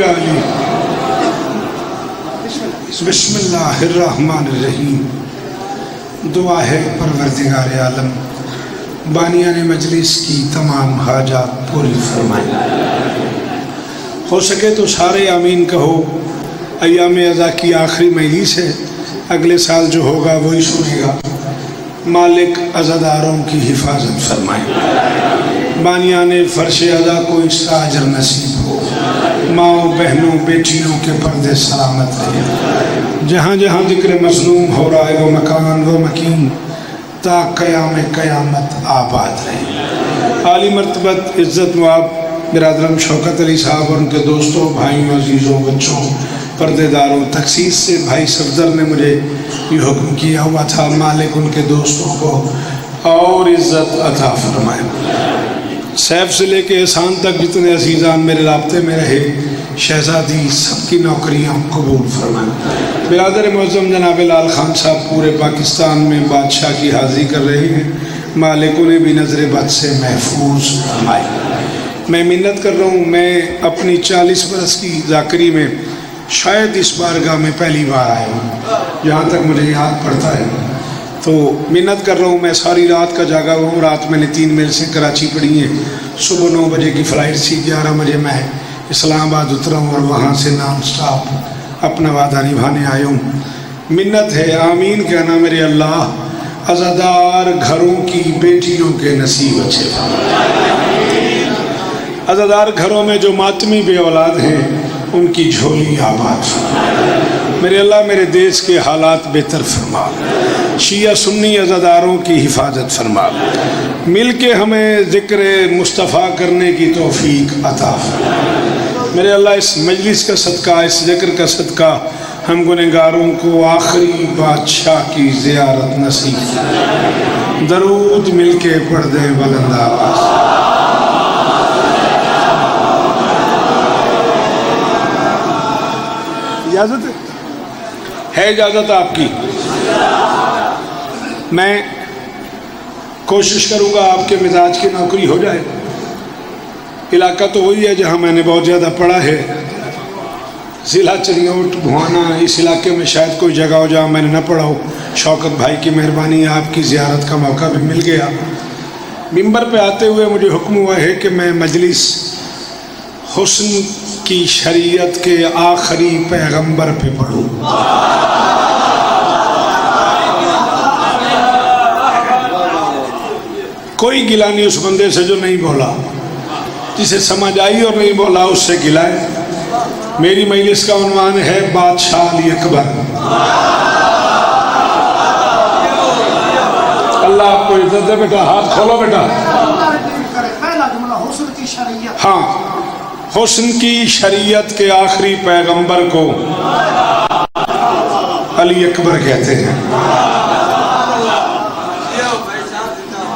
علی۔ بسم اللہ الرحمن الرحیم۔ دعا ہے پروردگار عالم بانیان مجلس کی تمام حاجات پوری فرمائے۔ ہو سکے تو سارے آمین کہو۔ ایام ازا کی آخری مجلس ہے، اگلے سال جو ہوگا وہی سنے گا۔ مالک عزاداروں کی حفاظت فرمائے، بانیان فرش ازا کو اس کا اجر نصیب ہو، ماؤں بہنوں بیٹیوں کے پردے سلامت رہے، جہاں جہاں ذکر مظلوم ہو رہا ہے وہ مکان و مکین تا قیام قیامت آباد رہے۔ عالی مرتبت عزت نواب برادرم شوکت علی صاحب اور ان کے دوستوں، بھائیوں، عزیزوں، بچوں، پردے داروں، تخصیص سے بھائی صفدر نے مجھے یہ حکم کیا ہوا تھا، مالک ان کے دوستوں کو اور عزت عطا فرمائے۔ سیف سے لے کے احسان تک جتنے عزیزان میرے رابطے میں رہے، شہزادی سب کی نوکریاں قبول فرمائے۔ برادر معظم جناب لال خان صاحب پورے پاکستان میں بادشاہ کی حاضری کر رہے ہیں، مالک انہیں بھی نظر بد سے محفوظ فرمائے۔ میں منت کر رہا ہوں، میں اپنی 40 برس کی ذاکری میں شاید اس بارگاہ میں پہلی بار آیا ہوں، جہاں تک مجھے یاد پڑتا ہے، تو منت کر رہا ہوں۔ میں ساری رات کا جاگا ہوا ہوں، رات میں نے 3 میل سے کراچی پڑھی ہے، صبح 9 بجے کی فلائٹ تھی، 11 بجے میں اسلام آباد اترا ہوں اور وہاں سے نان سٹاپ اپنا وعدہ نبھانے آیا ہوں۔ منت ہے، آمین کہنا میرے اللہ، عزادار گھروں کی بیٹیوں کے نصیب اچھے فرمائے، عزادار گھروں میں جو ماتمی بے اولاد ہیں ان کی جھولی آباد فرما میرے اللہ، میرے دیش کے حالات بہتر فرما، شیعہ سنی عزاداروں کی حفاظت فرما، مل کے ہمیں ذکر مصطفیٰ کرنے کی توفیق عطا فرما میرے اللہ۔ اس مجلس کا صدقہ، اس ذکر کا صدقہ ہم گنہگاروں کو آخری بادشاہ کی زیارت نصیب فرما۔ درود مل کے پڑھ دیں بلند آواز۔ اجازت ہے اجازت آپ کی؟ میں کوشش کروں گا آپ کے مزاج کی نوکری ہو جائے۔ علاقہ تو وہی ہے جہاں میں نے بہت زیادہ پڑھا ہے، ضلع چریوٹ بھوانا، اس علاقے میں شاید کوئی جگہ ہو جہاں میں نے نہ پڑھا ہو۔ شوکت بھائی کی مہربانی، آپ کی زیارت کا موقع بھی مل گیا۔ ممبر پہ آتے ہوئے مجھے حکم ہوا ہے کہ میں مجلس حسن کی شریعت کے آخری پیغمبر پہ پڑھوں۔ کوئی گلہ نہیں اس بندے سے جو نہیں بولا، جسے سمجھ آئی اور نہیں بولا اس سے گلہ ہے۔ میری مجلس کا عنوان ہے بادشاہ علی اکبر۔ اللہ آپ کو عزت دے بیٹا، ہاتھ کھولو بیٹا۔ ہاں، حسن کی شریعت کے آخری پیغمبر کو علی اکبر کہتے ہیں۔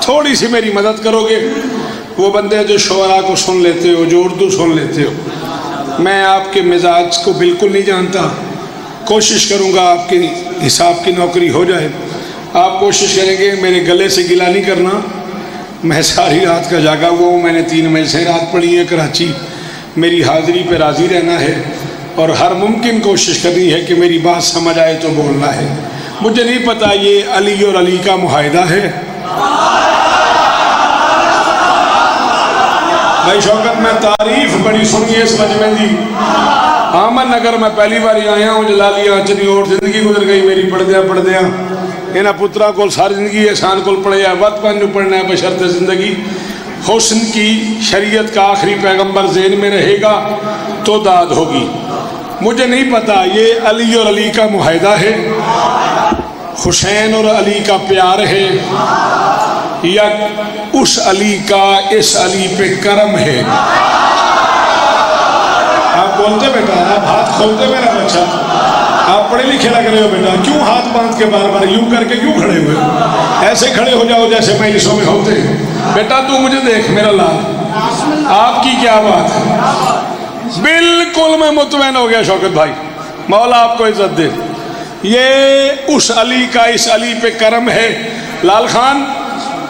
تھوڑی سی میری مدد کرو گے؟ وہ بندے جو شعراء کو سن لیتے ہو، جو اردو سن لیتے ہو، میں آپ کے مزاج کو بالکل نہیں جانتا، کوشش کروں گا آپ کے حساب کی نوکری ہو جائے۔ آپ کوشش کریں گے میرے گلے سے گلہ نہیں کرنا، میں ساری رات کا جاگا ہوا ہوں، میں نے 3 میل سے رات پڑھی ہے کراچی، میری حاضری پہ راضی رہنا ہے اور ہر ممکن کوشش کرنی ہے کہ میری بات سمجھ آئے تو بولنا ہے۔ مجھے نہیں پتا یہ علی اور علی کا معاہدہ ہے۔ بھائی شوکت، میں تعریف بڑی سنی ہے اس مجمع دی۔ آمن نگر میں پہلی بار آیا ہوں، جلالیاں چنی اور زندگی گزر گئی میری پڑھ دیا انہاں پترا کو ساری زندگی احسان کو پڑھیا، وقت پانچ پڑھنا ہے بشرط زندگی۔ حسن کی شریعت کا آخری پیغمبر ذہن میں رہے گا تو داد ہوگی۔ مجھے نہیں پتا یہ علی اور علی کا معاہدہ ہے، حسین اور علی کا پیار ہے، یا اس علی کا اس علی پہ کرم ہے۔ آپ بولتے بیٹا، آپ ہاتھ کھولتے میرا بچہ، آپ پڑھے لکھے لگ رہے ہو بیٹا، کیوں ہاتھ باندھ کے بار بار یوں کر کے کیوں کھڑے ہوئے؟ ایسے کھڑے ہو جاؤ جیسے مجلسوں میں ہوتے ہیں۔ بیٹا تو مجھے دیکھ میرا لال، آپ کی کیا بات ہے؟ بالکل میں مطمئن ہو گیا شوکت بھائی، مولا آپ کو عزت دے۔ یہ اس علی کا اس علی پہ کرم ہے۔ لال خان،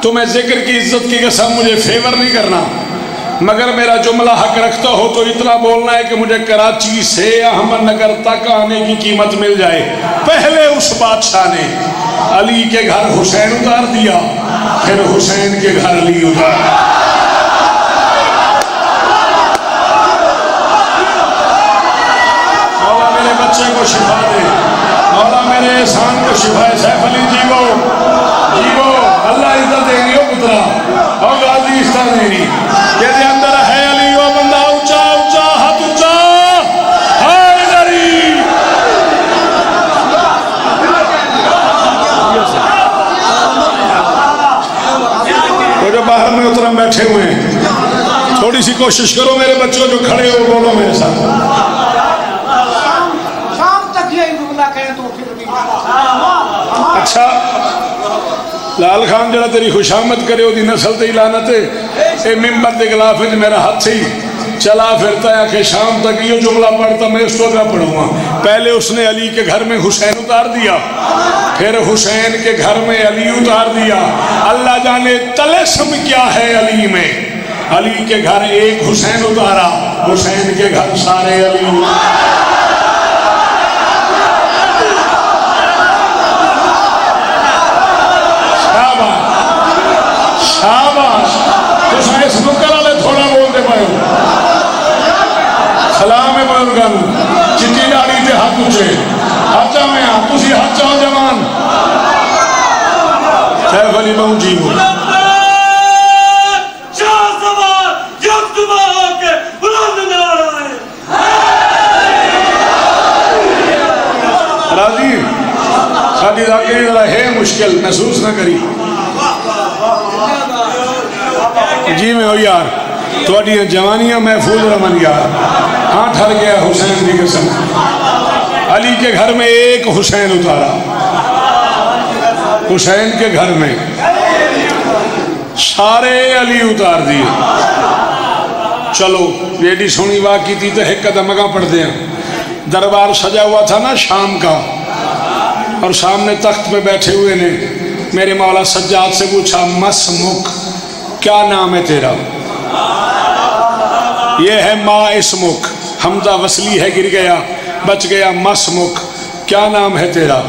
تمہیں ذکر کی عزت کی قسم مجھے فیور نہیں کرنا، مگر میرا جملہ حق رکھتا ہو تو اتنا بولنا ہے کہ مجھے کراچی سے احمد نگر تک آنے کی قیمت مل جائے۔ پہلے اس بادشاہ نے علی کے گھر حسین اتار دیا، پھر حسین کے گھر علی اتار دیا۔ مولا میرے بچے کو شفا دے، مولا میرے احسان کو شفا ہے۔ سیف علی جیو جیو، اللہ عزت دینی ہو پترا اور غازی اس طرح دینی کہ دے اندر ہے علی وہ بندہ اونچا اونچا ہاتھ اونچا حیدری۔ وہ جو باہر میں اترم بیٹھے ہوئے ہیں، تھوڑی سی کوشش کرو میرے بچوں جو کھڑے ہو بولو میرے ساتھ۔ اچھا لال خان جڑا تیری خوشامد کرے ہو دی نسل تے لعنت ہے، اے ممبر دے غلاف وچ میرا ہاتھ ہی چلا پھرتا ہے کہ شام تک یہ جملہ پڑھتا میں اس کو کیا پڑھوں گا۔ پہلے اس نے علی کے گھر میں حسین اتار دیا، پھر حسین کے گھر میں علی اتار دیا۔ اللہ جانے طلسم کیا ہے علی میں۔ علی کے گھر ایک حسین اتارا، حسین کے گھر سارے علی۔ شاباش، تو سائے اس نکر آلے تھوڑا بولتے پائے ہو۔ سلام ہے بزرگان، چٹی ڈاڑی تے ہاتھ اچھے ہاتھ چاہویں ہاتھ تسی ہاتھ چاہو جوان۔ سیف علی بہن جی ہو راضی ساتھی ذاکری ذرا ہے مشکل محسوس نہ کری جی میں ہو یار تھوڑی جوانیاں محفوظ رمن یار۔ ہاں ٹھر گیا حسین دی قسم، علی کے گھر میں ایک حسین اتارا، حسین کے گھر میں سارے علی اتار دیے۔ چلو ایڈی سونی واقعی تھی تو ایک قدم اگاں پڑھ دیں۔ دربار سجا ہوا تھا نا شام کا، اور سامنے تخت پہ بیٹھے ہوئے نے میرے مولا سجاد سے پوچھا مسمک، کیا نام ہے تیرا؟ یہ ہے ما اسمک، حمزہ وصلی ہے گر گیا بچ گیا، مسمک کیا نام ہے تیرا؟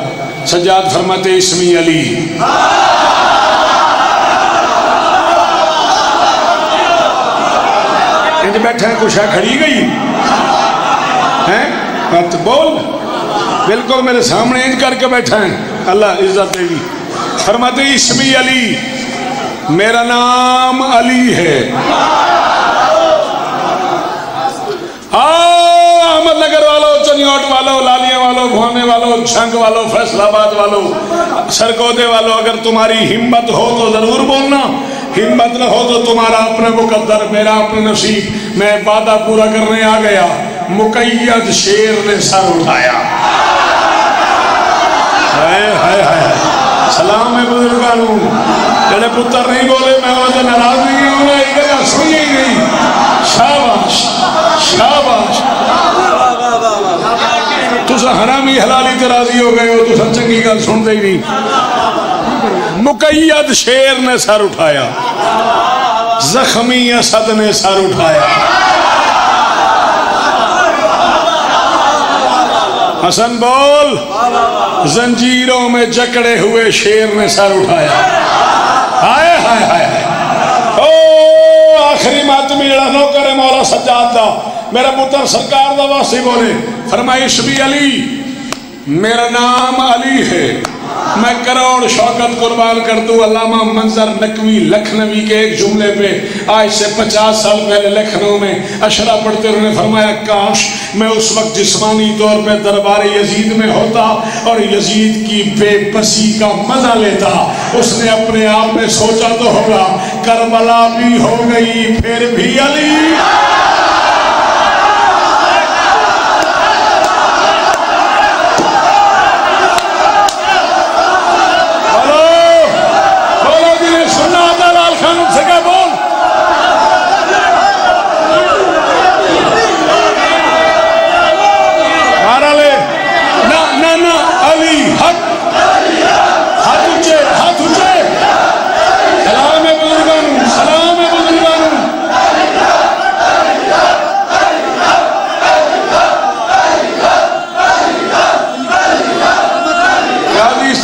سجاد فرماتے اسمی علی۔ انج بیٹھے ہیں کچھ ہے کھڑی گئی ہیں بات بول، بالکل میرے سامنے انج کر کے بیٹھے ہیں، اللہ عزت دے گی۔ فرماتے اسمی علی، میرا نام علی ہے۔ احمد نگر والوں، چنیوٹ والوں، لالیاں والوں، بھوانے والوں، جھنگ والوں، فیصل آباد والوں، سرگودے والوں، اگر تمہاری ہمت ہو تو ضرور بولنا، ہمت نہ ہو تو تمہارا اپنا مقدر میرا اپنا نصیب۔ میں وعدہ پورا کرنے آ گیا، مقید شیر نے سر اٹھایا۔ ہائے ہائے ہائے، سلام ہے بزرگانوں، جڑے پتر نہیں بولے میں وجہ ناراض نہیں ہوں، ایک جگہ سنی ہی نہیں۔ شاباش شاباش، تسا حرامی حلالی تراضی ہو گئے ہو، تسا چنگی گل سن دے ہی نہیں۔ مقید شیر نے سر اٹھایا، زخمی اسد نے سر اٹھایا۔ حسن بول، زنجیروں میں جکڑے ہوئے شیر نے سر اٹھایا۔ ہائے ہائے ہائے، او آخری ماتمی جڑا نوکر ہے مولا سجاد دا، میرا پتر سرکار دا واسی بولے، فرمائی اسمی علی، میرا نام علی ہے، میں کروڑ شوکت قربان کر دوں۔ علامہ منظر نقوی لکھنوی کے ایک جملے پہ آج سے 50 سال پہلے لکھنؤ میں اشرا پڑھتے انہوں نے فرمایا کاش میں اس وقت جسمانی طور پہ دربار یزید میں ہوتا اور یزید کی بے بسی کا مزہ لیتا۔ اس نے اپنے آپ میں سوچا تو ہوگا کربلا بھی ہو گئی پھر بھی علی۔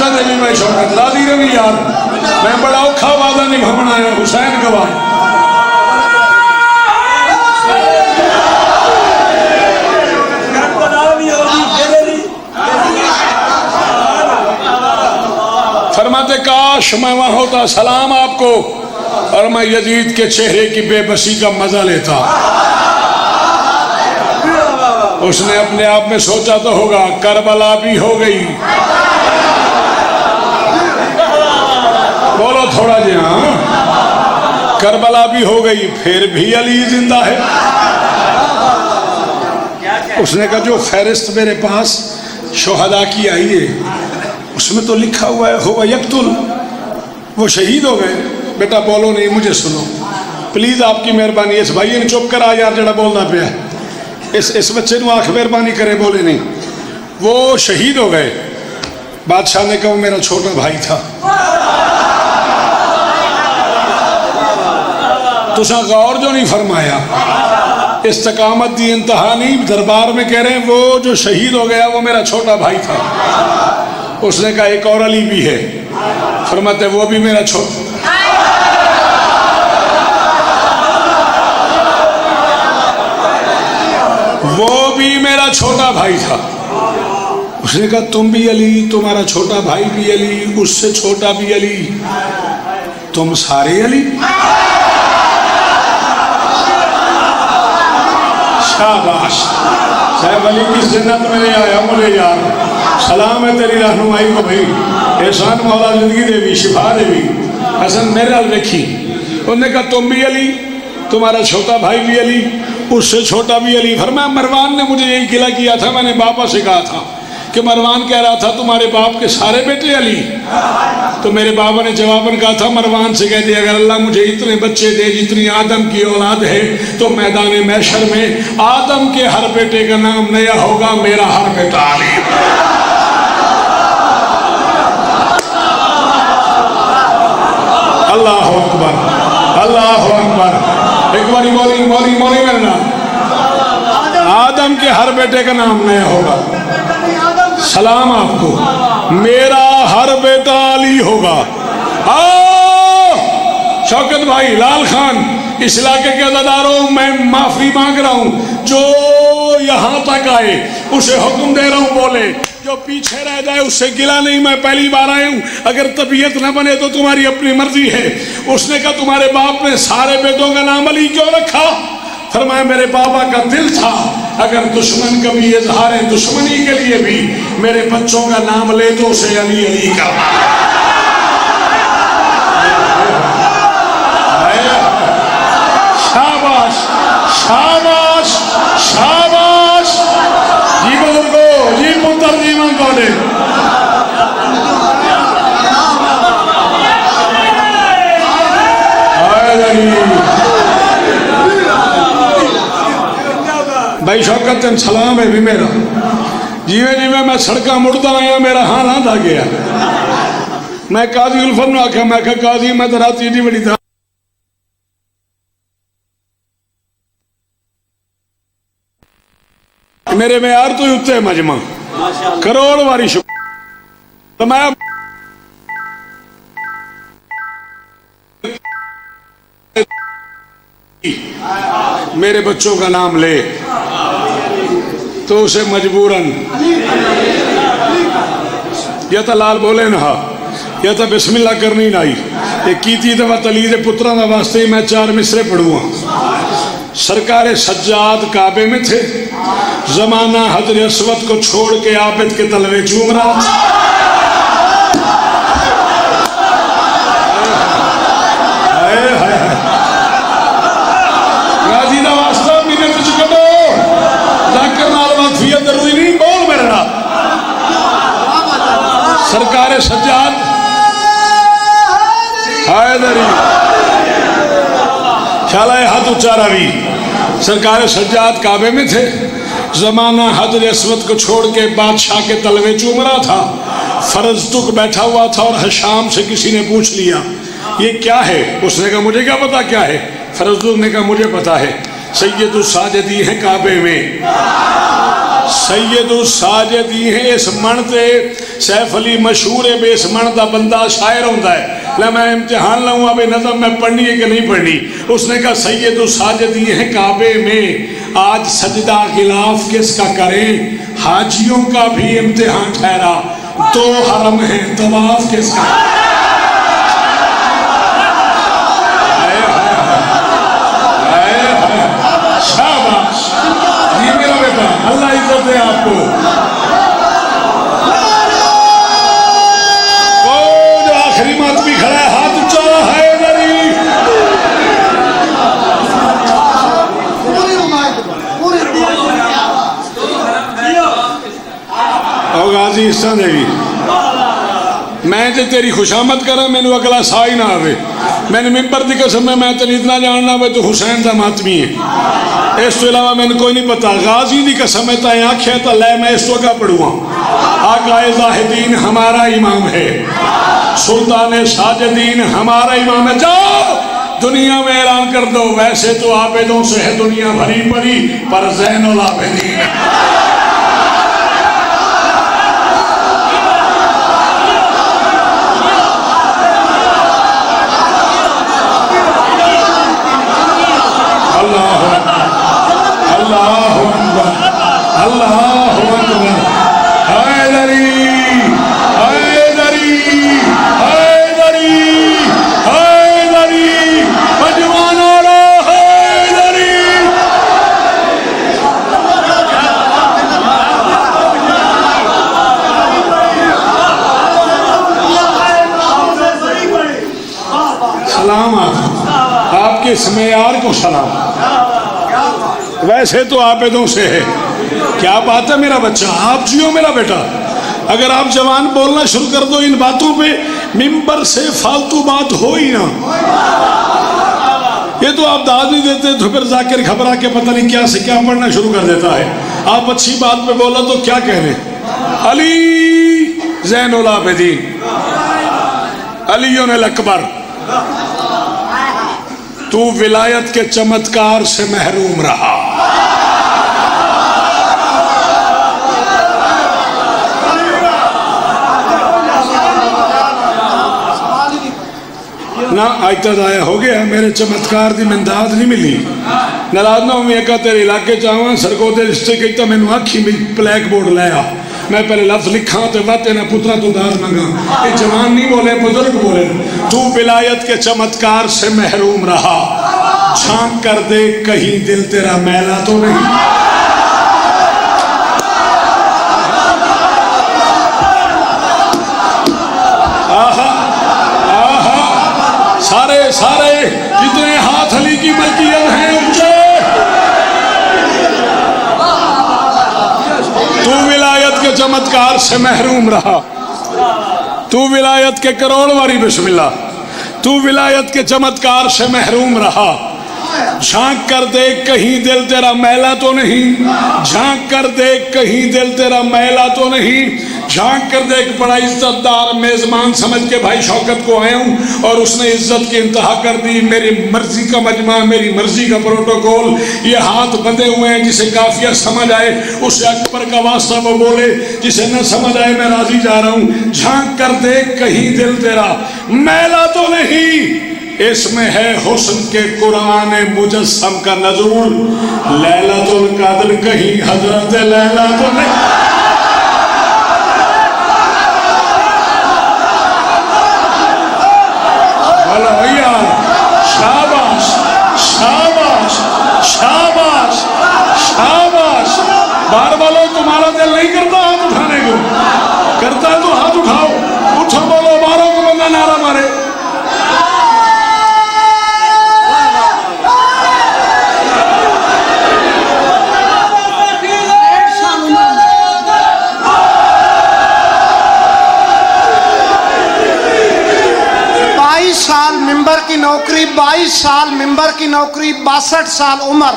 چاچا نے بھی میں شوکت راضی رہی یار میں بڑا اوکھا وعدہ نہیں بھمنا ہے حسین گواہ فرماتے کاش میں وہاں ہوتا سلام آپ کو اور میں یزید کے چہرے کی بے بسی کا مزہ لیتا. اس نے اپنے آپ میں سوچا تو ہوگا کربلا بھی ہو گئی. بولو تھوڑا جی ہاں کربلا بھی ہو گئی پھر بھی علی زندہ ہے. اس نے کہا جو فہرست میرے پاس شہداء کی آئی ہے اس میں تو لکھا ہوا ہے ہوا یقتل وہ شہید ہو گئے. بیٹا بولو نہیں مجھے سنو پلیز آپ کی مہربانی. اس بھائی نے چپ کرا یار جڑا بولنا پیا اس بچے نو آنکھ مہربانی کرے بولے نہیں. وہ شہید ہو گئے. بادشاہ نے کہا وہ میرا چھوٹا بھائی تھا. تسا غور جو نہیں فرمایا استقامت دی انتہا نہیں دربار میں کہہ رہے ہیں وہ جو شہید ہو گیا وہ میرا چھوٹا بھائی تھا. اس نے کہا ایک اور علی بھی ہے. فرماتے وہ بھی میرا چھوٹا وہ بھی میرا چھوٹا بھائی تھا. اس نے کہا تم بھی علی تمہارا چھوٹا بھائی بھی علی اس سے چھوٹا بھی علی تم سارے علی. شاباش صاحب علی کس جنت میں نہیں آیا مجھے یار. سلام ہے تیری رہنمائی کو بھائی. احسان مولا زندگی دے بھی شفا دے بھی. حسن میرے حال دیکھی انہوں نے کہا تم بھی علی تمہارا چھوٹا بھائی بھی علی اس سے چھوٹا بھی علی. فرمایا مروان نے مجھے یہی گلہ کیا تھا. میں نے باپا سے کہا تھا کہ مروان کہہ رہا تھا تمہارے باپ کے سارے بیٹے علی. تو میرے بابا نے جواباً کہا تھا مروان سے کہہ دیا اگر اللہ مجھے اتنے بچے دے جتنی آدم کی اولاد ہے تو میدان محشر میں آدم کے ہر بیٹے کا نام نیا ہوگا میرا ہر بیٹا علی. اللہ اکبر اللہ اکبر. ایک باری مولی میرا نام آدم کے ہر بیٹے کا نام نیا ہوگا. سلام آپ کو میرا ہر بیٹا علی ہوگا. شوکت بھائی لال خان اس علاقے کے عزاداروں میں معافی مانگ رہا ہوں جو یہاں تک آئے اسے حکم دے رہا ہوں بولے جو پیچھے رہ جائے اس سے گلا نہیں. میں پہلی بار آیا ہوں اگر طبیعت نہ بنے تو تمہاری اپنی مرضی ہے. اس نے کہا تمہارے باپ نے سارے بیٹوں کا نام علی کیوں رکھا. فرمایا میرے بابا کا دل تھا اگر دشمن کبھی اظہار دشمنی کے لیے بھی میرے بچوں کا نام لے تو اسے علی علی کرنا. شاباش شاباش شاباش. جی بزرگو جی پتر جی من کوڈے بھائی شوکت چند سلام ہے بھی میرا جیوے میں سڑکاں مڑتا آیا میرا ہاں آ گیا. میں قاضی الفت نے آکھا میں کہا قاضی میں تو رات ایڈی بڑی تھا میرے میں یار تو اتنے مجمع کروڑ واری شکر تو میں میرے بچوں کا نام لے تو اسے مجبوراً یا تو لال بولے نہ یا تو بسم اللہ کرنی نہ ایک کیتی دفعہ تلید پترہ دا واسطے میں 4 مصرے پڑھوں. سرکار سجاد کعبے میں تھے زمانہ حجر اسود کو چھوڑ کے عابد کے تلوے چوم رہا تھا. راضی دا واسطہ مینے تجھ کٹو ذاکر نال وقفیت ضروری نہیں بول میرے نا. سرکار سجاد حیدری شالہ ہاتھ اچارا بھی سرکار سجاد کعبے میں تھے زمانہ حجر اسود کو چھوڑ کے بادشاہ کے تلوے چوم رہا تھا. فرض تک بیٹھا ہوا تھا اور حشام سے کسی نے پوچھ لیا یہ کیا ہے. اس نے کہا مجھے کیا پتا کیا ہے. فرض تک نے کہا مجھے پتا ہے سید الساجدی ہیں کعبے میں سید الساجدی ہیں. اس من تے سیف علی مشہور ہے بے اس من دا بندہ شاعر ہوتا ہے. لے میں امتحان لاؤں اب نظم میں پڑھنی ہے کہ نہیں پڑھنی. اس نے کہا سید الساجدی ہیں کعبے میں آج سجدہ غلاف کس کا کریں, حاجیوں کا بھی امتحان ٹھہرا, دو حرم ہیں طواف کس کا. شاباش, یہ میرا بیٹا, اللہ عزت دے آپ کو. وہ جو آخری مات بھی کھڑا ہے ہاتھ اونچا ہے دری. او غازی اس طرح دے میں تے تیری خوشامد کرا مینو اگلا سا ہی نہ آوے. میں نے ممبر دی قسم میں تیری اتنا جاننا ہوئے تو حسین دا ماتمی ہے, اس تو علاوہ میں نے کوئی نہیں پتا. غازی دی قسم ہے تائیں آنکھیں تا لے میں اس تو کا پڑھوں. آقا زاہدین ہمارا امام ہے, سلطان ساجدین ہمارا امام ہے. جاؤ دنیا میں اعلان کر دو ویسے تو عابدوں سے ہے دنیا بھری پڑی پر زین العابدین. اللہ اکبر, اللہ اکبر. حیدری حیدری حیدری حیدری مجوانا حیدری. سلام آپ کے اس معیار کو سلام. ویسے تو عابدوں سے ہے. کیا بات ہے میرا بچہ, آپ جیو میرا بیٹا. اگر آپ جوان بولنا شروع کر دو ان باتوں پہ ممبر سے فالتو بات ہو ہی نہ. یہ تو آپ داد نہیں دیتے تو پھر ذاکر گھبرا کے پتہ نہیں کیا سے کیا پڑھنا شروع کر دیتا ہے. آپ اچھی بات پہ بولا تو کیا کہہ رہے ہیں, علی زین العابدین, علی الاکبر, تو ولایت کے چمتکار سے محروم رہا. نہ آج تک آیا ہو گیا میرے چمتکار دی منداد نہیں ملی. ناراض نہ ہوں ایک تیرے علاقے چاہواں سرکو دے رشتے کہتا میں نے آنکھی میں بلیک بورڈ لایا, میں پہلے لفظ لکھا تو بات نہ پترا تو دار منگا. یہ جوان نہیں بولے بزرگ بولے. تو ولایت کے چمتکار سے محروم رہا, جھانک کر دے کہیں دل تیرا میلا تو نہیں. آہا آہا, سارے سارے جتنے ہاتھ علی کی ملکیت ہیں اونچے. تو ولایت کے چمتکار سے محروم رہا, تو ولایت کے کروڑ واری بسم اللہ, تو ولایت کے چمتکار سے محروم رہا. جھانک کر دیکھ کہیں دل تیرا میلا تو نہیں, جھانک کر دیکھ کہیں دل تیرا میلا تو نہیں. جھانک کر دیکھ بڑا عزت دار میزبان سمجھ کے بھائی شوکت کو آیا ہوں اور اس نے عزت کی انتہا کر دی. میری مرضی کا مجمع, میری مرضی کا پروٹوکول, یہ ہاتھ بندے ہوئے ہیں. جسے کافیہ سمجھ آئے اسے اکبر کا واسطہ وہ بولے, جسے نہ سمجھ آئے میں راضی جا رہا ہوں. جھانک کر دیکھ کہیں دل تیرا میلا تو نہیں, اس میں ہے حسن کے قرآن مجسم کا نزول. لیلۃ القدر کہیں حضرت لیلا تو نہیں. شاباش شاباش شاباش شاباش. بار والوں تمہارا دل نہیں کرتا ہاتھ اٹھانے کو, کرتا ہے تو ہاتھ اٹھاؤ, اٹھو بولو باروں کو بندہ نعرہ مارے. نوکری 22 سال ممبر کی نوکری 62 سال عمر.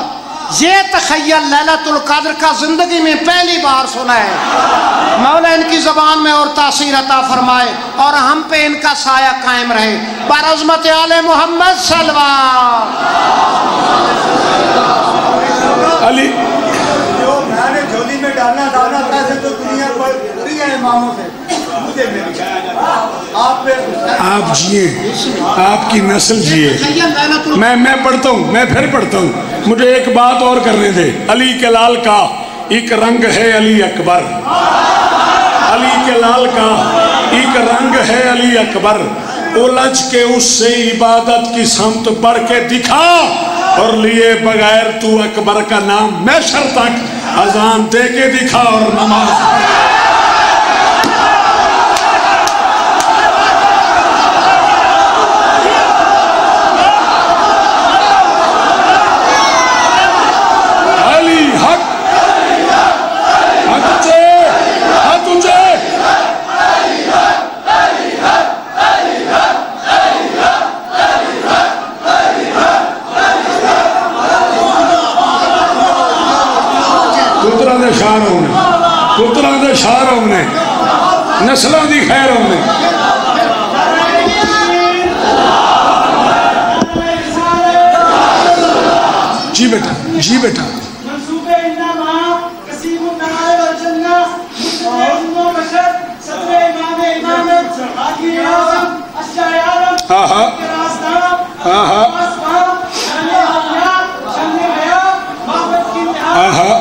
یہ تخیل لیلۃ القدر کا زندگی میں پہلی بار سنا ہے. مولا ان کی زبان میں اور تاثیر عطا فرمائے اور ہم پہ ان کا سایہ قائم رہے. بعظمت آل محمد صلوات. علی جو میں نے جھولی میں ڈالنا آپ جیے، آپ کی نسل جیے. میں پڑھتا ہوں، میں پھر پڑھتا ہوں. مجھے ایک بات اور کرنے دے. علی کے لال کا ایک رنگ ہے علی اکبر. علی کے لال کا ایک رنگ ہے علی اکبر. الجھ کے اس سے عبادت کی سمت بڑھ کے دکھا، اور لیے بغیر تو اکبر کا نام محشر تک اذان دے کے دکھا اور نماز. علی حق پترا دے شاہ ہونے، نسلوں دی خیر ہونے. جی بیٹا، جی بیٹا. ہاں ہاں ہاں ہاں ہاں ہاں.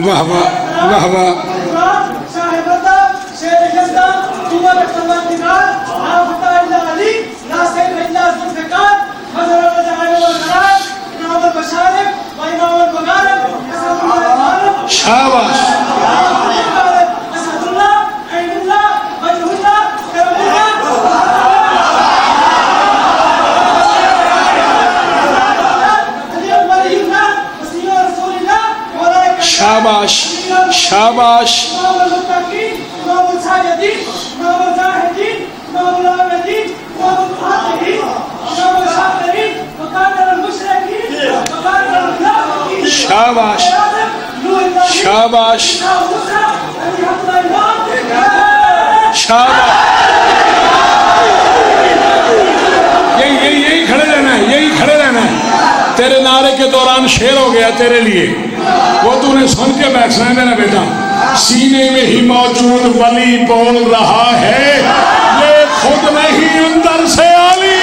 واہ واہ واہ واہ. شاباش. شاباش شاباش. شاباش شاباش شاباش. یہی کھڑے رہنا ہے، یہی کھڑے رہنا ہے. تیرے نعرے کے دوران شعر ہو گیا تیرے لیے، وہ تو نے سن کے بیٹھنا ہے میرا بیٹا. سینے میں ہی موجود ولی بول رہا ہے، یہ خود نہیں اندر سے علی.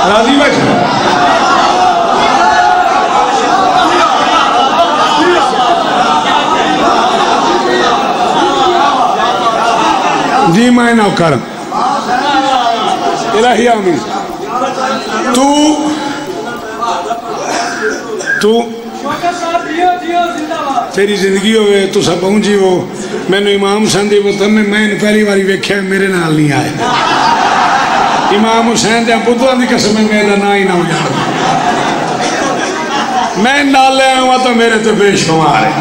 راضی بیٹھے. جی میں نوکر الہی آمین. تو تیری زندگی ہوئے تو سب پہنچی ہو. میں نے امام سندھی وطن میں پہلی باری ویکھیا میرے نال نہیں آئے. امام حسین دے پتراں دی قسم ہے میرا نا ہی نہ ہو جاتا. میں نال لے آؤں تو میرے تو بے شمار ہے.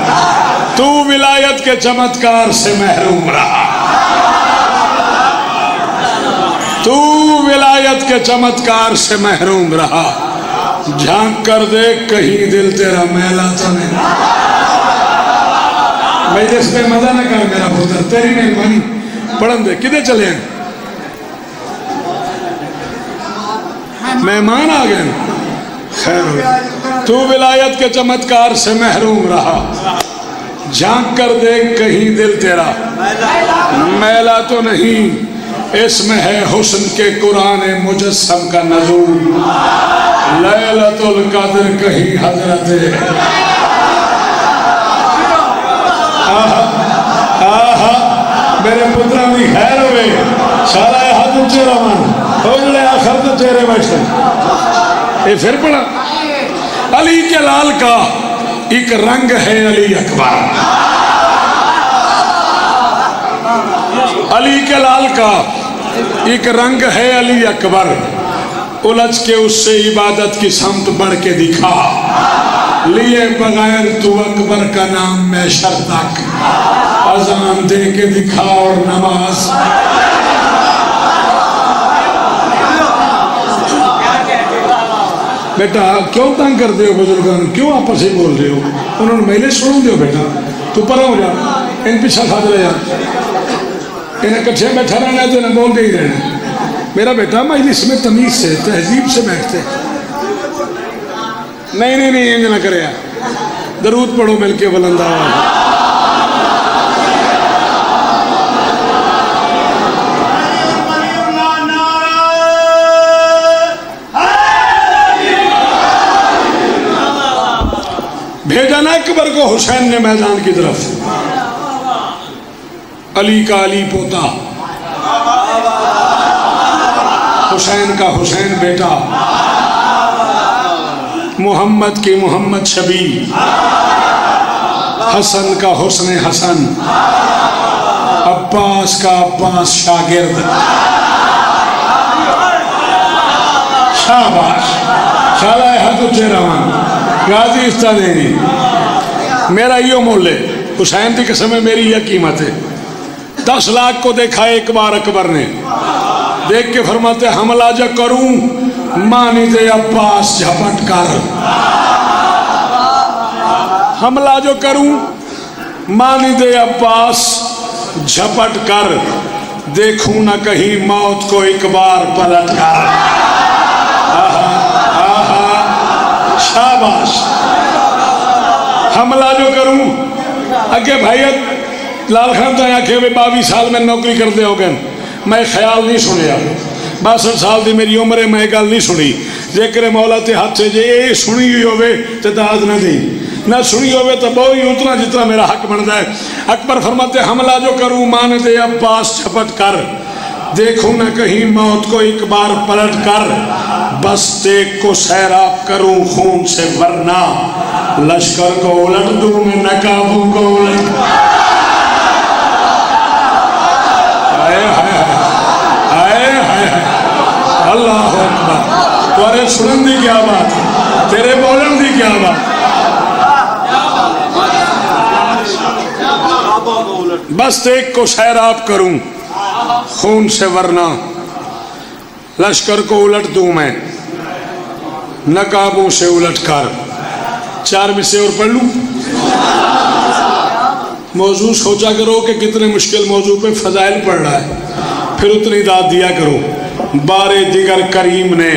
تو ولایت کے چمتکار سے محروم رہا. تو ولایت کے چمتکار سے محروم رہا. جھانک کر دیکھ کہیں دل تیرا میلا تو نہیں. میں جس پہ مزہ نہ کر میرا پتر، تیری مہربانی. پڑھن دے کدھر چلے ہیں؟ مہمان آ گئے. خیر ہو. تو ولایت کے چمتکار سے محروم رہا. جھانک کر دیکھ کہیں دل تیرا میلا تو نہیں. اس میں ہے حسن کے قرآن مجسم کا نزول. لیلۃ القدر کہیں حضرت. میرے پترا بھی خیر ہوئے. سارا ہاتھ اونچے روان ہو جڑے آخر تو چہرے بیٹھے. یہ پھر پڑھا. علی کے لال کا ایک رنگ ہے علی اکبر. علی کے لال کا ایک رنگ ہے علی اکبر. الجھ کے اس سے عبادت کی سمت بڑھ کے دکھا، لیے بغیر تو اکبر کا نام میں شر تک، اذان دے کے دکھا اور نماز۔ بیٹا کیوں تنگ کر دے ہو بزرگان، کیوں آپس ہی بول رہے ہو؟ انہوں نے میلے سنوں دیو بیٹا، تو پرا ہو جا، ان پیچھا کھا دے جا، انہیں کچھے بیٹھا رہنا ہے تو انہیں بول دے ہی رہنا۔ میرا بیٹا مجلس میں تمیز سے تہذیب سے بیٹھتے، نہیں انج نہ کرے، درود پڑھو مل کے بلند آواز۔ بھیجا نا اکبر کو حسین نے میدان کی طرف، علی کا علی پوتا، حسین کا حسین بیٹا، محمد کی محمد شبیہ، حسن کا حسن حسن، عباس کا عباس شاگرد۔ شاباش شالہ حد روان غازی استادینی، میرا یہ مول ہے، حسین کی قسم ہے میری یہ قیمت ہے۔ 10 لاکھ کو دیکھا ایک بار اکبر نے، دیکھ کے فرماتے حملہ جو کروں مانی دے عباس جھپٹ کر، حملہ جو کروں مانی دے عباس جھپٹ کر، دیکھوں نہ کہیں موت کو ایک بار پلٹ کر۔ شاباش، حملہ جو کروں اگے بھائیت لال خان تو آنکھیں میں 22 سال میں نوکری کرتے ہو گئے، میں خیال نہیں سنیا، 62 سال دی میری عمر ہے، میں گل نہیں سنی، ذکر مولا تے ہاتھ سے جے اے سنی ہوئی ہوئے تے داد نہ دی، نہ سنی ہوئے تو بہت اتنا جتنا میرا حق بنتا ہے۔ اکبر فرماتے حملہ جو کروں مان دے عباس جھپٹ کر، دیکھوں نہ کہیں موت کو ایک بار پلٹ کر، بس دیکھ کو سیراب کروں خون سے ورنہ، لشکر کو الٹ دوں میں نقابوں کو الٹ۔ اللہ اکبر، تورے سنن دی کیا بات، تیرے بولن دی کیا بات۔ بس دیکھ کو سیراب کروں خون سے ورنہ، لشکر کو الٹ دوں میں نقابوں سے الٹ کر۔ 4 میں سے اور پڑھ لوں۔ موضوع سوچا کرو کہ کتنے مشکل موضوع پہ فضائل پڑھ رہا ہے، پھر اتنی داد دیا کرو۔ بارے دیگر کریم نے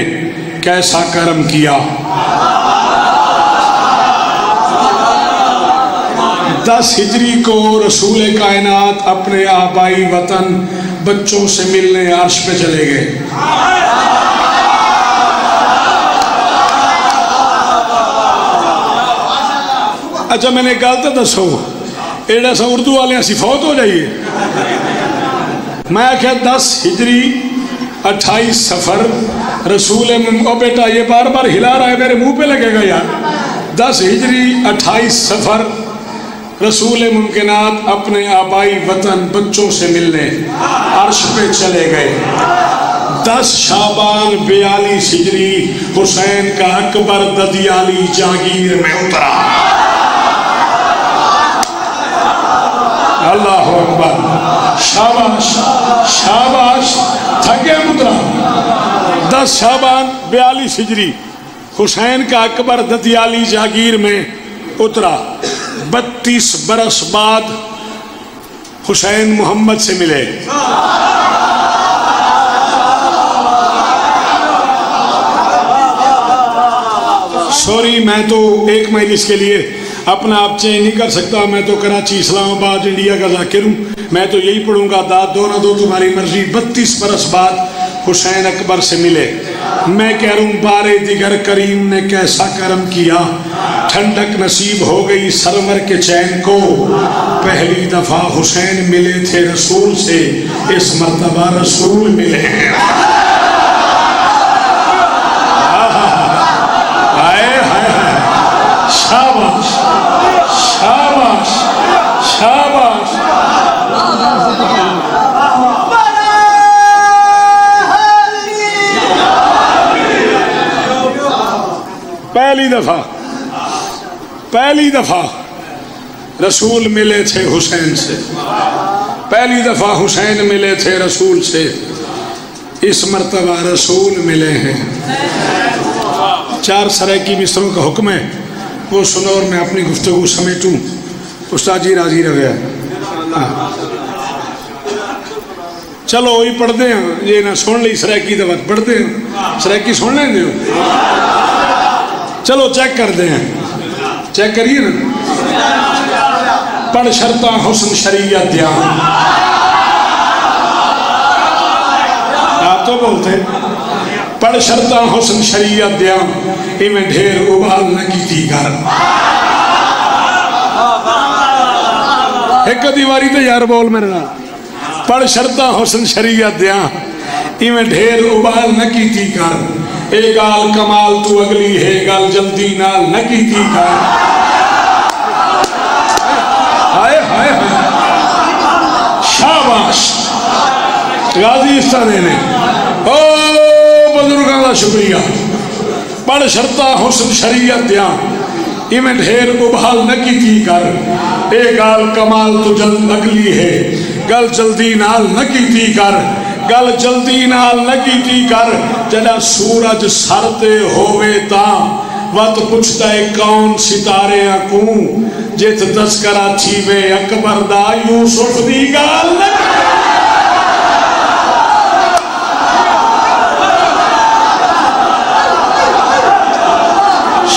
کیسا کرم کیا، 10 ہجری کو رسول کائنات اپنے آبائی وطن بچوں سے ملنے عرش پہ چلے گئے۔ اچھا میں نے کہا تھا دسو ایڈا سا اردو والے ایسی فوت ہو جائیے، میں کہا 10 ہجری 28 سفر رسول او بیٹا یہ بار بار ہلا رہا ہے میرے منہ پہ لگے گا یار۔ 10 ہجری 28 سفر رسول ممکنات اپنے آبائی وطن بچوں سے ملنے عرش پہ چلے گئے۔ 10 شعبان 42 ہجری حسین کا اکبر ددیالی جاگیر میں اترا۔ اللہ اکبر، شاباش شاباش، تھکے اترا۔ 10 شعبان 42 ہجری حسین کا اکبر ددیالی جاگیر میں اترا۔ 32 برس بعد حسین محمد سے ملے۔ سوری میں تو ایک مجلس کے لیے اپنا آپ چینج نہیں کر سکتا، میں تو کراچی اسلام آباد انڈیا کا ذاکر ہوں، میں تو یہی پڑھوں گا داد دو نہ دو تمہاری مرضی۔ 32 برس بعد حسین اکبر سے ملے، میں کہہ رہا ہوں بارے دیگر کریم نے کیسا کرم کیا، ٹھنڈک نصیب ہو گئی سرور کے چین کو، پہلی دفعہ حسین ملے تھے رسول سے، اس مرتبہ رسول ملے ہیں۔ شاباش شاباش شاباش۔ پہلی دفعہ پہلی دفعہ رسول ملے تھے حسین سے، پہلی دفعہ حسین ملے تھے رسول سے، اس مرتبہ رسول ملے ہیں۔ 4 سرائکی مصروں کا حکم ہے، وہ سنو اور میں اپنی گفتگو سمیٹوں۔ استاد جی راضی رہے ہیں؟ چلو وہی پڑھتے ہیں، یہ نہ سن لی سرائکی دفعہ پڑھتے ہیں، سرائکی سن لیں دیو، چلو چیک کرتے ہیں، چیک کریے نا۔ پڑھ شرطاں حسن شریعت دیاں، آپ تو بولتے ہیں پڑھ شرطاں حسن شریعت دیاں، میں ڈھیر ابال نہ کی تھی گھر۔ ایک دیواری تے یار بول میرے نال، پڑھ شرطاں حسن شریعت دیاں، میں ڈھیر ابال نہ کی تھی گھر۔ اے گال کمال تو اگلی ہے، گال جلدی نال نہ کی تھی گھر۔ ہائے ہائے ہائے، شاباش غازی استادے نے، او بزرگاں دا شکریہ۔ پڑھ شرطاں حسن شریعت دیاں، میں ڈھیر ابال نہ کی تھی کر۔ اے گال کمال تو جلد اگلی ہے، گل جلدی نال نہ کی تھی کر، گل جلدی نال نہ کی تھی کر۔ جڑا سورج سر تے ہووے تاں وقت پوچھتا ہے کون ستارے اکوں، جت تذکرہ تھی وے اکبر دا یوسف دی گال نہ۔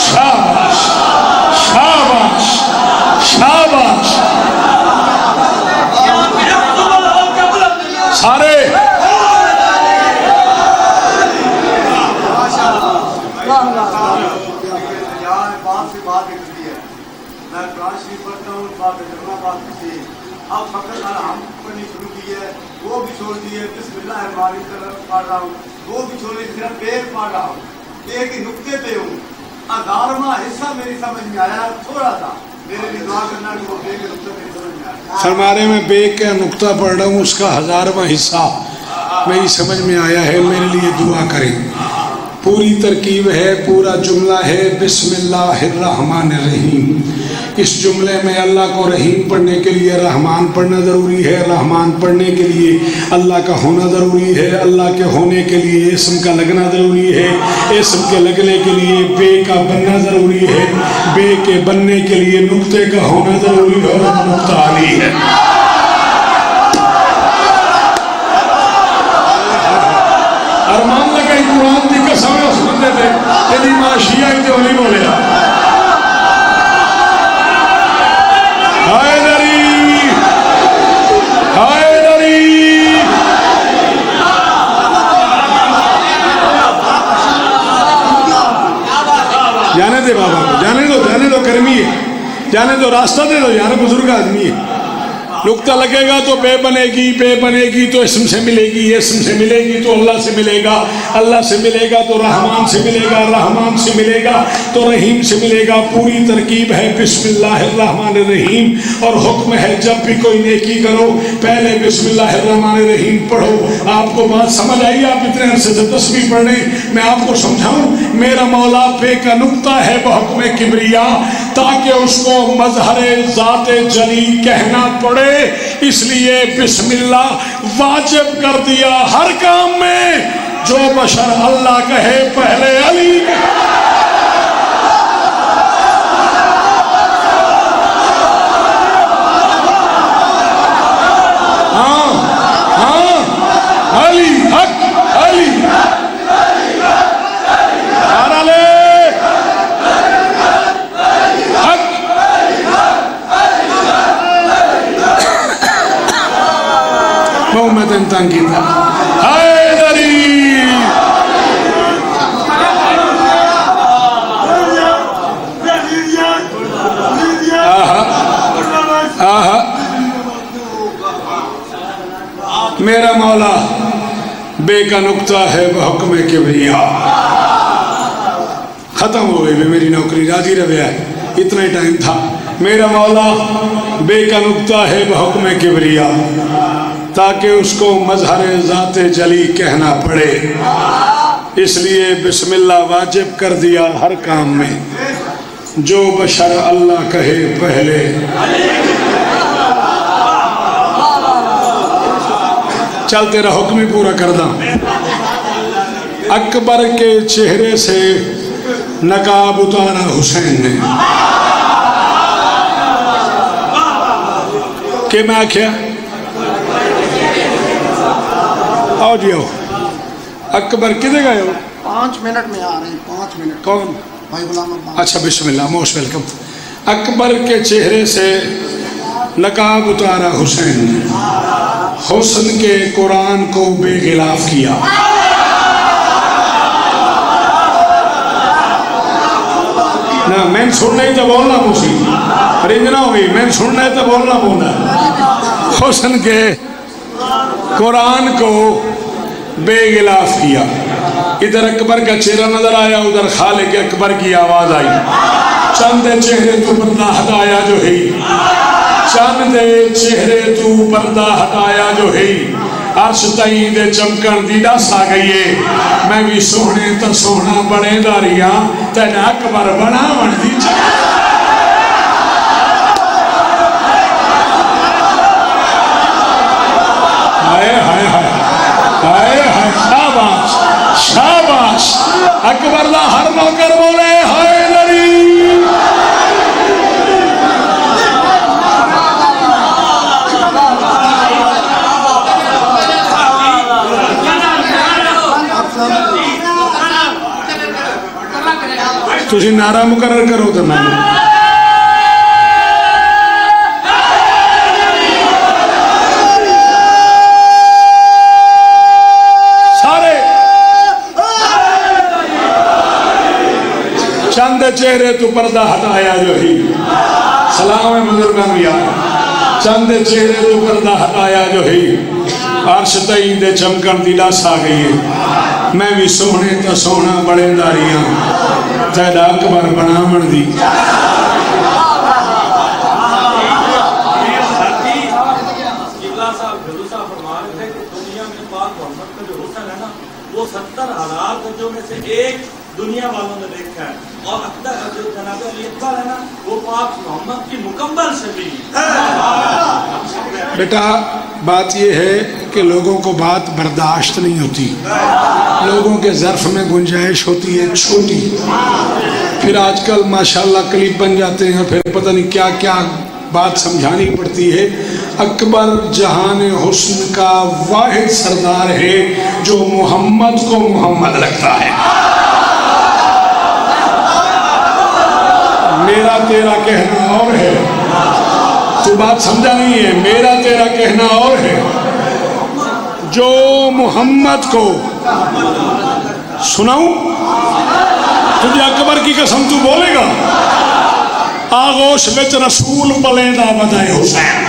شاباش شاباش شاباش، سارے اب فقط ہم پڑھنی شروع کی ہے، وہ بھی چھوڑ دی ہے، بسم اللہ الرحمن الرحیم پڑھ رہا ہوں، وہ بھی چھوڑی، صرف ایک پڑھ رہا ہوں، ایک ہی نقطے پہ ہوں۔ 11واں حصہ میری سمجھ میں آیا، تھوڑا سا میرے لیے دعا کرنا کہ وہ بے کے نقطے میری سمجھ میں آیا۔ فرمارے میں بے کا نقطہ پڑھ رہا ہوں، اس کا 1000واں حصہ میری سمجھ میں آیا ہے، میرے لیے دعا کریں۔ پوری ترکیب ہے، پورا جملہ ہے بسم اللہ الرحمن الرحیم۔ اس جملے میں اللہ کو رحیم پڑھنے کے لیے رحمان پڑھنا ضروری ہے، رحمان پڑھنے کے لیے اللہ کا ہونا ضروری ہے، اللہ کے ہونے کے لیے اسم کا لگنا ضروری ہے، اسم کے لگنے کے لیے بے کا بننا ضروری ہے، بے کے بننے کے لیے نقطے کا ہونا ضروری ہے، اور نقطہ علی ہے۔ ارمان لگا ہی قرآن دی قسم ہے اس بندے تھے تیری ماں شیعہ ہی تے ہولی بولے حیدری حیدری۔ جانے دے بابا کو، جانے دو کرمی ہے، جانے دو راستہ دے دو یار، بزرگ آدمی ہے۔ نقطہ لگے گا تو بے بنے گی تو اسم سے ملے گی، اسم سے ملے گی تو اللہ سے ملے گا، اللہ سے ملے گا تو رحمان سے ملے گا، رحمان سے ملے گا تو رحیم سے ملے گا۔ پوری ترکیب ہے بسم اللہ الرحمن الرحیم، اور حکم ہے جب بھی کوئی نیکی کرو پہلے بسم اللہ الرحمن الرحیم پڑھو۔ آپ کو بات سمجھ آئی؟ آپ اتنے عرصے سے تسبیح پڑھ رہے، میں آپ کو سمجھاؤں، میرا مولا بے کا نقطہ ہے بحکم کبریا، تاکہ اس کو مظہر ذات جلی کہنا پڑے، اس لیے بسم اللہ واجب کر دیا ہر کام میں۔ جو بشر اللہ کہے پہلے علی کہے۔ ہاں ہاں، علی حق، علی محمد انتان کی تھا حیدری۔ میرا مولا بے کا نقطہ ہے بحکم کبریا۔ ختم ہو گئی میری نوکری، راضی رویا ہے، اتنا ہی ٹائم تھا۔ میرا مولا بے کا نقطہ ہے بحکم کبریا، تاکہ اس کو مظہر ذات جلی کہنا پڑے، اس لیے بسم اللہ واجب کر دیا ہر کام میں۔ جو بشر اللہ کہے پہلے چل تیرا حکم ہی پورا کر داں. اکبر کے چہرے سے نقاب اتارا حسین نے. کہ میں آکھیا آؤ جی آؤ. اکبر کدھے گئے ہو؟ 5 منٹ میں آ رہے ہیں. 5 منٹ. کون؟ بھائی غلام عباس. اچھا بسم اللہ موسٹ ویلکم. اکبر کے چہرے سے نقاب اتارا حسین نے. حسن کے قرآن کو بے غلاف کیا. نہ میں سننا ہی تو بولنا پوسی رنجنا ہوئی. میں سننا ہی تو بولنا بولنا. حسن کے قرآن کو بے غلاف کیا. ادھر اکبر کا چہرہ نظر آیا, ادھر خالق اکبر کی آواز آئی. چند چہرے تو پردہ ہٹایا جو ہے, چند چہرے تو پردہ ہٹایا جو ہے. عرش تائیں دے چمکن دی دس آ گئی ہے. میں بھی سونے تو سونا بڑے داریاں تین اکبر بنا بن دی چاہیے. ہائے ہائے ہائے ہائے ہائے. شاباش شاباش. اکبر دا ہر نوکر بولے ہائے لری. تسی نعرہ مقرر کرو تو میں چند چہرے تو پردہ ہٹایا جو ہی. سلام ہے بزرگان یار. چند چہرے تو پردہ ہٹایا جو ہی. عرش تائیں دے چمکن دی دس آ گئی ہے. میں بھی سونے تو سونا بڑے داریاں تیرا اکبر بنا من دی. وہ 70,000 بچوں میں سے ایک دنیا والوں نے دیکھا ہے, اور اکبر جو جناب علی اکبر ہے نا وہ پاک محمد کی مکمل شبیہ. بیٹا بات یہ ہے کہ لوگوں کو بات برداشت نہیں ہوتی, لوگوں کے ظرف میں گنجائش ہوتی ہے چھوٹی. پھر آج کل ماشاءاللہ کلپ بن جاتے ہیں, پھر پتہ نہیں کیا کیا بات سمجھانی پڑتی ہے. اکبر جہان حسن کا واحد سردار ہے جو محمد کو محمد لگتا ہے. میرا تیرا کہنا اور ہے, تو بات سمجھا نہیں ہے. میرا تیرا کہنا اور ہے. جو محمد کو سناؤں تجھے اکبر کی قسم تو بولے گا. آغوش وچ رسول پلیندہ بدائے حسین.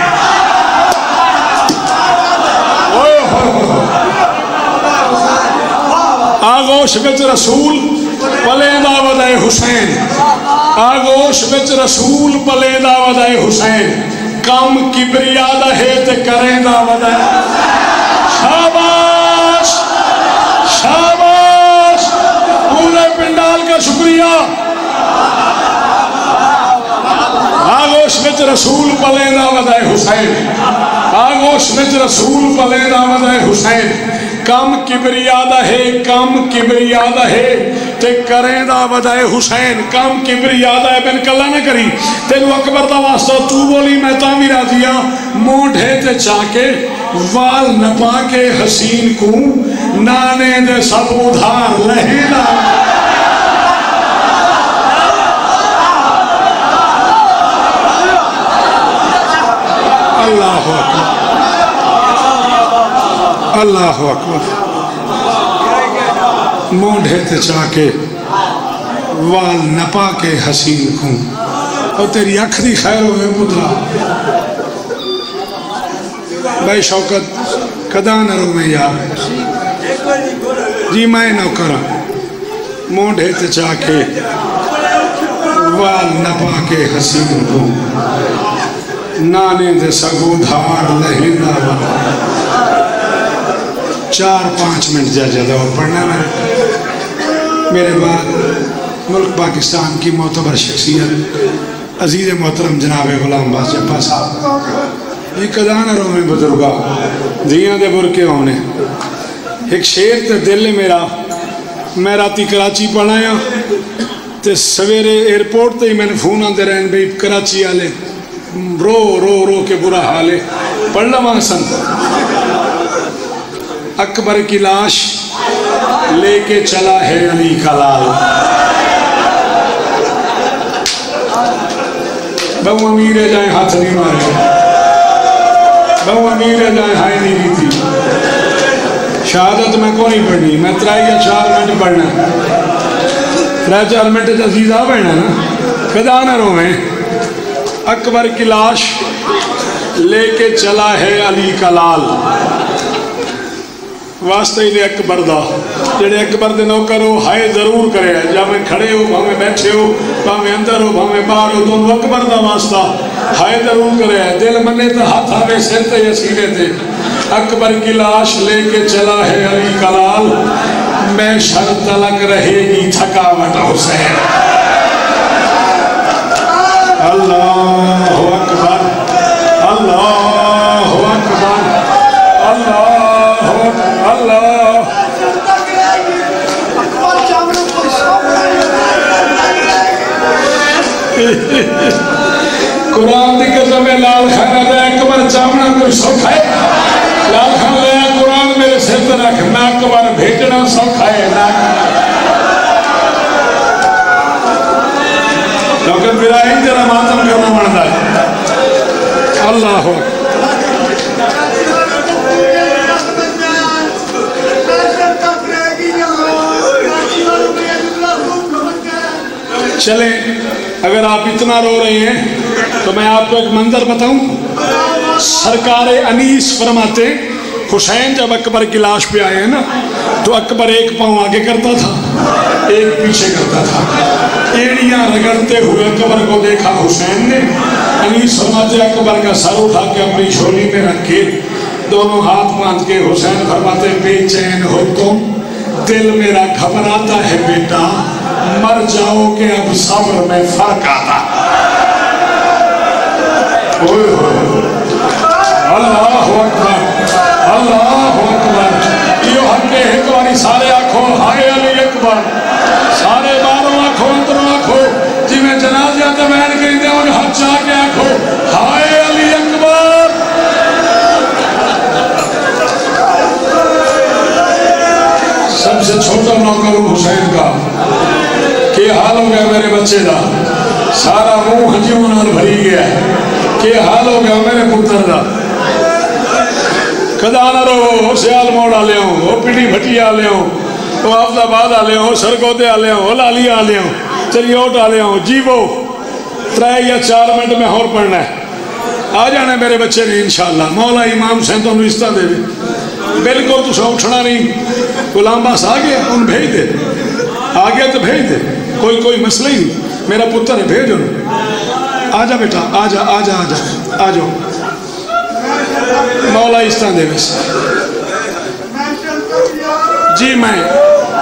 آغوش وچ رسول پلیندہ بدائے حسین. آغوش وچ رسول پلیندہ بدائے حسین. کم کبریا دا ہے تے کریندہ بدائے. شاباش شاباش. پورے پنڈال کا شکریہ. آغوش وچ رسول پلیندہ بدائے حسین. آغوش وچ رسول پلیندہ بدائے حسین. کم کبریادہ ہے, کم کبریادہ ہے تے کریں دا بدائے حسین. کم کبریادہ ہے بن کلا نہ کری. تینو اکبر دا واسطہ تو بولی میں تعمیر آدیا. مونڈھے تے چاکے وال نپا کے حسین کو نانے دے سب ادھار لہینا. اللہ اکبر اللہ اکبر. مونڈھے تے چاکے وال نپا کے حسین کو. اور تیری اکھ دی خیر ہوئے پترا. بھائی شوکت کدا نہ رو میں یار جی میں نوکر. مونڈھے تے چاکے وال نپا کے حسین کو نانے دے سگو دھار لہندہ بنا. 4-5 منٹ جا جاتا اور پڑھنا میرے بعد ملک پاکستان کی معتبر شخصیت عزیز محترم جناب غلام عباس جپا صاحب یہ کدانروں میں بزرگا دیاں دے برکے ہونے ایک شیر تے دل میرا میں راتی کراچی پڑھایا تے سویرے ایئرپورٹ تے ہی میں نے فون آندے رہن بھئی کراچی آلے رو رو رو کے برا حال ہے پڑھنا وہاں سن اکبر کی لاش لے کے چلا ہے علی کا لال بہو امیر جائیں ہاتھ نہیں مارے بہو امیر جائیں ہائے نہیں تھی شہادت میں کو نہیں پڑھنی میں 3 یا 4 منٹ پڑھنا 3-4 منٹ عزیز آ بینا نا کدا نہ رو میں اکبر کی لاش لے کے چلا ہے علی کا لال واسطے ہی دے اکبر دا جڑے اکبر دے نوکر ہو ہائے ضرور کرے جا میں کھڑے ہو بھاویں بیٹھے ہو بھاویں اندر ہو بھاویں باہر ہو تو اکبر دا واسطہ ہائے ضرور کرے دل منے تو ہاتھ آوے سر تے یا سینے تے اکبر کی لاش لے کے چلا ہے علی کا لال میں شر تلک رہے گی تھکاوٹ حسین اللہ اکبر اللہ اکبر اللہ اللہ قرآن دی قسم ہے لال خانہ دے اکبر چامنا کوئی سوکھا ہے لال خانہ دے قرآن میرے سر رکھ نہ اکبر بھیجنا سوکھا ہے نہ لیکن میرا ان جرا ماتم کرنا پڑتا ہے اللہ ہو چلیں اگر آپ اتنا رو رہے ہیں تو میں آپ کو ایک منظر بتاؤں سرکار انیس فرماتے حسین جب اکبر کی لاش پہ آئے ہیں نا تو اکبر ایک پاؤں آگے کرتا تھا ایک پیچھے کرتا تھا ایڑیاں رگڑتے ہوئے اکبر کو دیکھا حسین نے انیس فرماتے اکبر کا سر اٹھا کے اپنی جھولی میں رکھ کے دونوں ہاتھ باندھ کے حسین فرماتے بے چین ہو تم دل میرا گھبراتا ہے بیٹا مر جاؤ کہ اب صبر میں فرق آتا اللہ اکبر اللہ اکبر یہ حق ہے ایک باری سارے آنکھوں ہائے علی اکبر سارے باروں آنکھوں اندروں آنکھوں جی میں جنازیاں تے بیٹھ گئی دے اور ہاتھ چاہ کے آنکھوں ہائے علی اکبر سب سے چھوٹا نوکر حسین کا کہ حال ہو گیا میرے بچے دا سارا منہ ہنجیوں نال بھری گیا ہے کہ حال ہو گیا میرے پتر دا کدا نہ رو سیال موڑ آ لے ہوں وہ پیڑی بھٹی آ لے ہوں وہ آفد آباد آ لے ہوں سرگودے آ لے ہوں وہ لالی آ لے ہوں چریوٹ آ لے ہوں جی وہ 3 یا 4 منٹ میں اور پڑھنا ہے آ جانے میرے بچے نے انشاءاللہ مولا امام سین تو نوستہ دے بالکل تو سو اٹھنا نہیں غلام عباس آ گیا ان بھیج دے آ گیا تو بھیج دے کوئی مسئلہ ہی نہیں میرا پتر ہے بھیجو آجا بیٹا آجا آجا آجا آجو مولا استان دے بس جی میں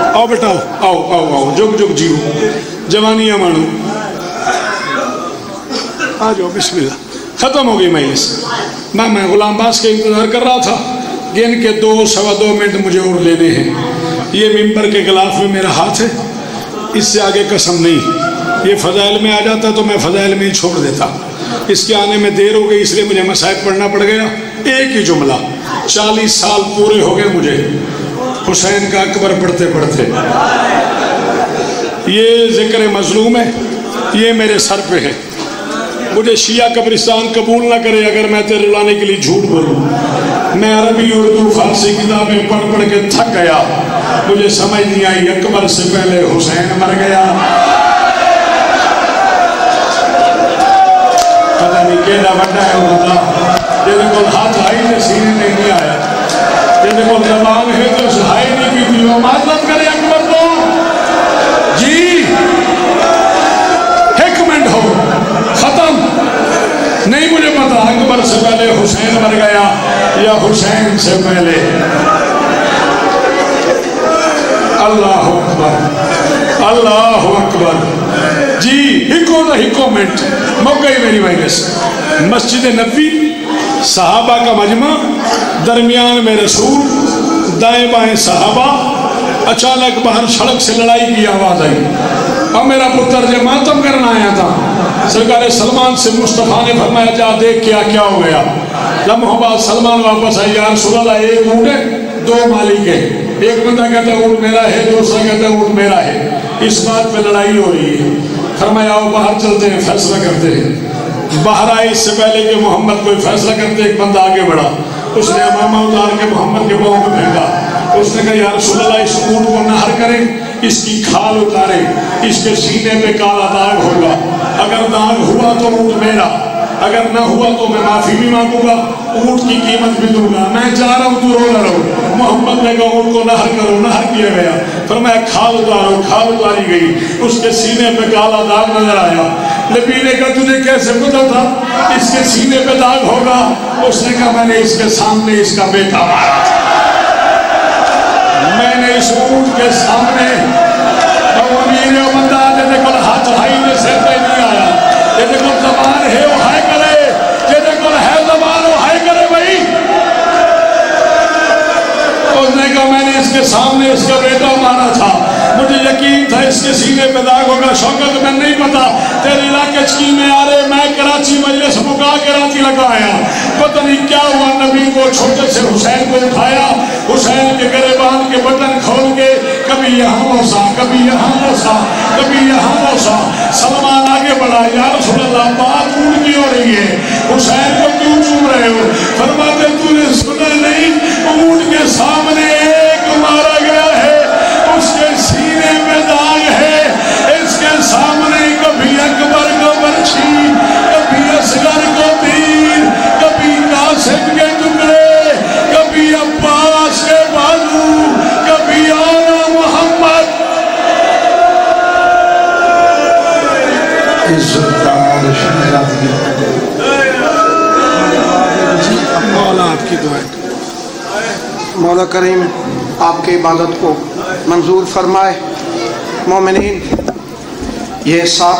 آؤ بیٹا آؤ آؤ آؤ جگ جگ جیو جوانی مانو آجو بسم اللہ ختم ہو گئی مجلس میں غلام عباس کے انتظار کر رہا تھا گن کے 2-2.25 منٹ مجھے اور لینے ہیں یہ ممبر کے غلاف میں میرا ہاتھ ہے اس سے آگے قسم نہیں یہ فضائل میں آ جاتا تو میں فضائل میں ہی چھوڑ دیتا اس کے آنے میں دیر ہو گئی اس لیے مجھے مسائب پڑھنا پڑ گیا ایک ہی جملہ 40 سال پورے ہو گئے مجھے حسین کا اکبر پڑھتے پڑھتے یہ ذکر مظلوم ہے یہ میرے سر پہ ہے مجھے شیعہ قبرستان قبول نہ کرے اگر میں تیرے لانے کے لیے جھوٹ بولوں میں عربی اردو فارسی کتابیں پڑھ پڑھ کے تھک گیا مجھے سمجھ نہیں آئی اکبر سے پہلے حسین مر گیا پتہ نہیں کیڑا بڑا ہے ہوتا جیسے کو ہاتھ آئی نے سینے نہیں آیا جیسے کو زبان ہے تو سہائی نہیں کی تھی وہ معذرت کرے اکبر تو جی ایک منٹ ہو ختم نہیں مجھے پتا اکبر سے پہلے حسین مر گیا یا حسین سے پہلے اللہ اکبر اللہ اکبر جی ہکو نہ ہکو منٹ موقع ہی میری وجہ سے مسجد نبوی صحابہ کا مجمع درمیان میں رسول دائیں بائیں صحابہ اچانک باہر سڑک سے لڑائی کی آواز آئی اور میرا پتر جو ماتم کرنا آیا تھا سرکار سلمان سے مصطفیٰ نے فرمایا جا دیکھ کیا ہو گیا لمحوں بعد سلمان واپس آئی یا رسول اللہ ایک اونٹ ہے دو مالک ہے ایک بندہ کہتا ہے اونٹ میرا ہے دوسرا کہتا ہے اونٹ میرا ہے اس بات پہ لڑائی ہو رہی ہے فرمایا آؤ باہر چلتے ہیں فیصلہ کرتے ہیں باہر آئے اس سے پہلے کہ محمد کوئی فیصلہ کرتے ایک بندہ آگے بڑھا اس نے امامہ اتار کے محمد کے پاؤں پہ پھینکا اس نے کہا یا رسول اللہ اس اونٹ کو نہر کریں اس کی کھال اتاریں اس کے سینے پہ کالا داغ ہوگا اگر داغ ہوا تو اونٹ میرا اگر نہ ہوا تو میں معافی بھی مانگوں گا اونٹ کی قیمت بھی دوں گا میں جا رہا ہوں تو رو نہ رہو محمد نے کہا اونٹ کو نہر کرو نہر کیا گیا فرمایا کھال اتارو کھال اتاری گئی اس کے سینے پہ کالا داغ نظر آیا نبی نے کہا تجھے کیسے پتا تھا اس کے سینے پہ داغ ہوگا اس نے کہا میں نے اس کے سامنے اس کا بیٹا مارا تھا میں نے اس اونٹ کے سامنے امیر و بندہ جیسے کل ہاتھ ہائی نے سر پہ نہیں آیا جیسے کل زبان ہے وہ ہائے کرے جیسے کل ہے زبان وہ ہائے کرے بھائی اس نے کہا میں نے اس کے سامنے اس کا بیٹا مارا تھا مجھے یقین تھا اس کے سینے پہ داغ ہوگا شوکت میں نہیں پتا تیرے علاقے چکی میں آ رہے میں کراچی مجلس مکا کراچی لگایا پتہ نہیں کیا ہوا نبی کو چھوٹے سے حسین کو اٹھایا حسین کے گریبان کے بٹن کھول کے کبھی یہاں موسیٰ کبھی یہاں موسیٰ کبھی یہاں موسیٰ سلمان آگے بڑھا یا رسول اللہ بات اونٹ کی ہو رہی ہے حسین کو کیوں چوم رہے ہو فرماتے تو نے سنا نہیں اونٹ کے سامنے ایک مارا گیا ہے اس کے سینے میں داغ ہے اس کے سامنے کبھی اکبر کو برچھی کبھی اصغر کو تیر کبھی قاسم کے ٹکڑے کبھی عباس کے بازو کبھی آنا محمد عزتدار شہزادی مولا آپ کی دعائیں مولا کریم آپ کی عبادت کو منظور فرمائے مومنین یہ 7